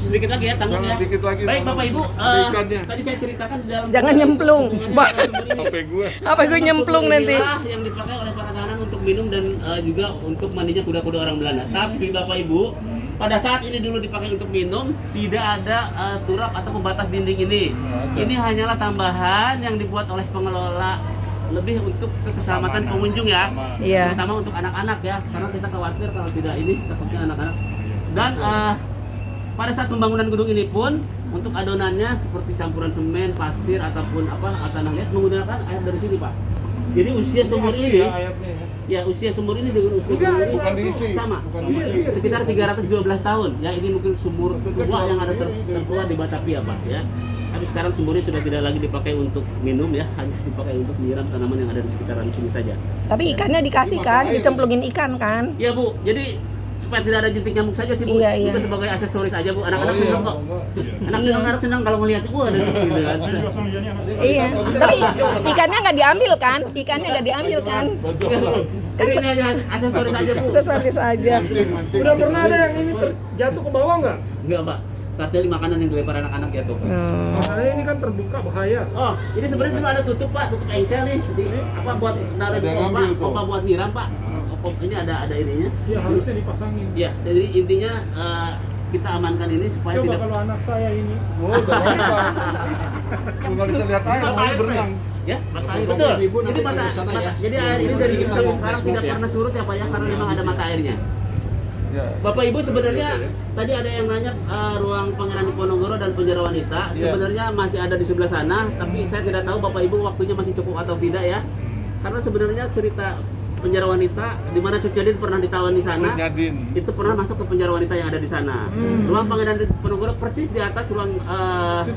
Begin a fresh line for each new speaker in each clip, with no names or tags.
sedikit lagi ya tanggungnya.
Sedikit lagi.
Baik Bapak Ibu,
ikannya.
tadi saya ceritakan di dalam
Jangan nyemplung, Pak. Apa gue nyemplung nanti?
Yang dipakai oleh para tahanan untuk minum dan juga untuk mandinya kuda-kuda orang Belanda. Tapi Bapak Ibu, pada saat ini dulu dipakai untuk minum, tidak ada turap atau pembatas dinding ini. Ini hanyalah tambahan yang dibuat oleh pengelola lebih untuk keselamatan pengunjung ya,
Iya.
terutama untuk anak-anak ya, karena kita khawatir kalau tidak ini takutnya anak-anak. Dan pada saat pembangunan gedung ini pun untuk adonannya seperti campuran semen, pasir ataupun tanah liat menggunakan air dari sini Pak. Jadi usia sumur ini, ya usia sumur ini dengan usia sumur ini sama, sekitar 312 tahun. Ya ini mungkin sumur tua yang ada tertua di Batavia Pak ya. Tapi sekarang sumurnya sudah tidak lagi dipakai untuk minum ya, hanya dipakai untuk menyiram tanaman yang ada di sekitaran sini saja.
Tapi ikannya dikasih kan, dicemplungin ikan kan?
Iya Bu, jadi supaya tidak ada jentik nyamuk saja sih Bu.
Iya.
Itu sebagai aksesoris aja Bu. Anak-anak senang kok. Anak senang kalau melihat ada gitu kan.
Iya. Tapi ikannya nggak diambil kan? Ikannya nggak diambil kan?
Jadi ini hanya aksesoris aja Bu.
Aksesoris aja.
Udah pernah ada yang ini jatuh ke bawah nggak?
Enggak Pak. Kartel makanan yang dilempar anak-anak ya tuh.
Makanya ini kan terbuka bahaya.
Oh, ini sebenarnya dulu ada tutup Pak, tutup engsel nih. Buat naruh pompa buat nyiram Pak. Ini ada ininya.
Iya harusnya dipasangin.
Ya, jadi intinya kita amankan ini supaya
Coba
tidak.
kalau anak saya ini.
Nggak bisa lihat air, mau berenang.
Ya, betul. Jadi air ini dari sekarang tidak pernah surut ya Pak ya, karena memang ada mata airnya. Bapak Ibu sebenarnya tadi ada yang nanya ruang Pangeran Diponegoro dan penjara wanita sebenarnya masih ada di sebelah sana, tapi saya tidak tahu Bapak Ibu waktunya masih cukup atau tidak ya. Karena sebenarnya cerita penjara wanita di mana Cut Nyadin pernah ditawan di sana. Itu pernah masuk ke penjara wanita yang ada di sana. Ruang Pangeran Diponegoro persis di atas ruang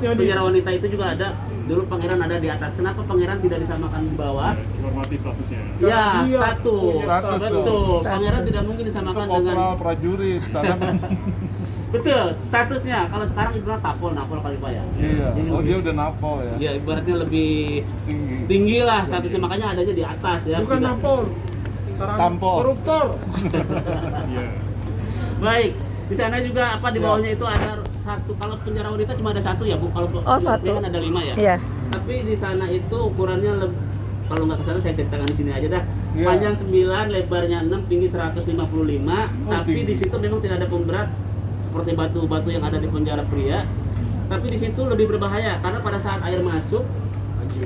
penjara wanita itu juga ada. Dulu pangeran ada di atas. Kenapa pangeran tidak disamakan di bawah?
Hormati statusnya.
Ya, status. Betul.
Status.
Pangeran tidak mungkin disamakan dengan
prajurit.
betul, statusnya. Kalau sekarang ibarat napol kali Pak ya.
Iya.
Jadi
Dia udah napol ya.
Ya, ibaratnya lebih tinggi lah statusnya, makanya adanya di atas ya.
Bukan
Tidak-
napol.
Tampol.
Koruptor.
Iya.
Baik. Di sana juga di bawahnya itu ada satu. Kalau penjara wanita cuma ada satu ya Bu. Kalau
satu.
kan ada 5 ya.
Iya.
Tapi di sana itu ukurannya kalau nggak kesana saya ceritakan di sini aja dah.
Iya.
Panjang 9, lebarnya 6, tinggi 155. Tapi
tinggi.
di situ memang tidak ada pemberat seperti batu-batu yang ada di penjara pria. Tapi di situ lebih berbahaya karena pada saat air masuk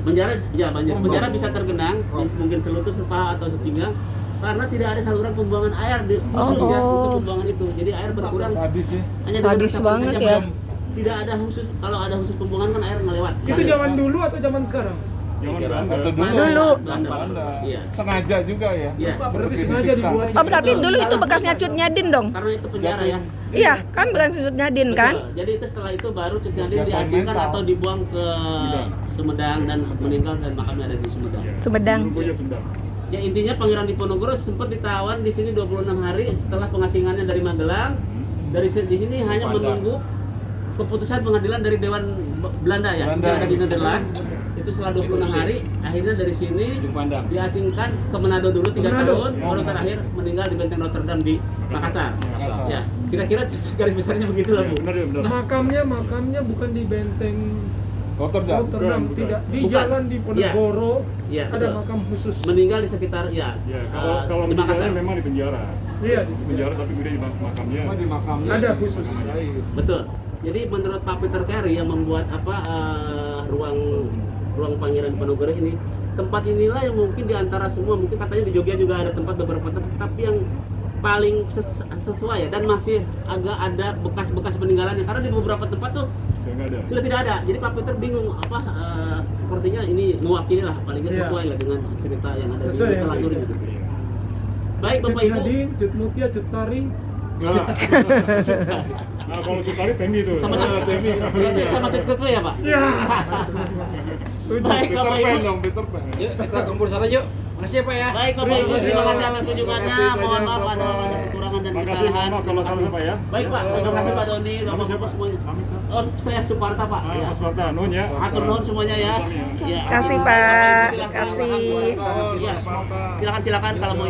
penjara banjir. Penjara bisa tergenang, mungkin selutut, sepaha atau sepinggang. Karena tidak ada saluran pembuangan air khusus ya untuk pembuangan itu. Jadi air berkurang.
Sadis ya.
Hanya
Sadis
dengan
banget
saja,
ya.
Tidak ada khusus, kalau ada khusus pembuangan kan air ngelewat.
Itu zaman dulu atau zaman sekarang?
Jangan
Atau
Dulu.
Belanda. Iya.
Sengaja juga ya.
Iya.
Berarti sengaja dibuat.
Oh berarti dulu itu bekasnya Cut Nyadin dong?
Karena itu penjara ya.
Iya, kan bekas Cut Nyadin kan?
Betul. Jadi itu setelah itu baru Cut Nyadin diasingkan atau dibuang ke Sumedang dan meninggal dan makamnya ada di Sumedang.
Sumedang.
Rupanya Sumedang.
Ya intinya Pangeran Diponegoro sempat ditawan di sini 26 hari setelah pengasingannya dari Magelang. Di sini hanya menunggu keputusan pengadilan dari Dewan Belanda ya, yang ada di Nederland. Itu setelah 26 hari, akhirnya dari sini diasingkan ke Manado dulu 3 tahun, baru terakhir meninggal di Benteng Rotterdam di Makassar. Ya, kira-kira garis besarnya begitu lah Bu.
Benar.
Makamnya bukan di benteng
Rotterdam.
Rotterdam, tidak di
Bukan.
jalan Diponegoro.
Iya,
Ada
betul.
makam khusus.
Meninggal di sekitar ya,
Ya, kalau
di Makassar.
meninggalnya memang di penjara.
Iya,
Di penjara tapi kemudian di makamnya.
Di makamnya
ada khusus.
Betul. Jadi menurut Pak Peter Carey yang membuat ruang Pangeran Diponegoro ini, tempat inilah yang mungkin di antara semua, mungkin katanya di Jogja juga ada tempat beberapa tempat, tapi yang paling sesuai ya, dan masih agak ada bekas-bekas peninggalannya karena di beberapa tempat tuh
Nggak ada.
sudah tidak ada. Jadi Pak Peter bingung sepertinya ini mewakili lah, palingnya
Iya.
sesuai lah dengan cerita yang ada di
Sesuai ya.
literatur gitu. Baik
Cut
Bapak Ibu.
Nyadin, Cut Mutia, Cut Tari.
Nah, kalau Cutari Temi itu.
Sama sama Cut Keke ya Pak?
Ya.
Baik
Peter
Bapak
Pan
Ibu.
dong, Peter Pan.
Yuk, kita kumpul sana yuk. Makasih ya Pak ya.
Baik Bapak Ibu, terima kasih atas kunjungannya.
Terima kasih
Mohon maaf
banyak,
ada
Bapak.
banyak kekurangan dan
Makasih,
kesalahan.
maaf kalau
Terima
salah
kasih.
Pak ya.
Baik Pak, terima kasih Pak Doni,
Nama
Bapak
siapa?
semuanya.
Nama siapa?
Oh, saya Suparta Pak.
Ah,
Ya.
Mas Marta, nun ya.
Atur nuhun semuanya ya.
Sami ya.
Iya.
Kasih, Pak.
Silakan.
Kasih.
Iya. Silakan kalau mau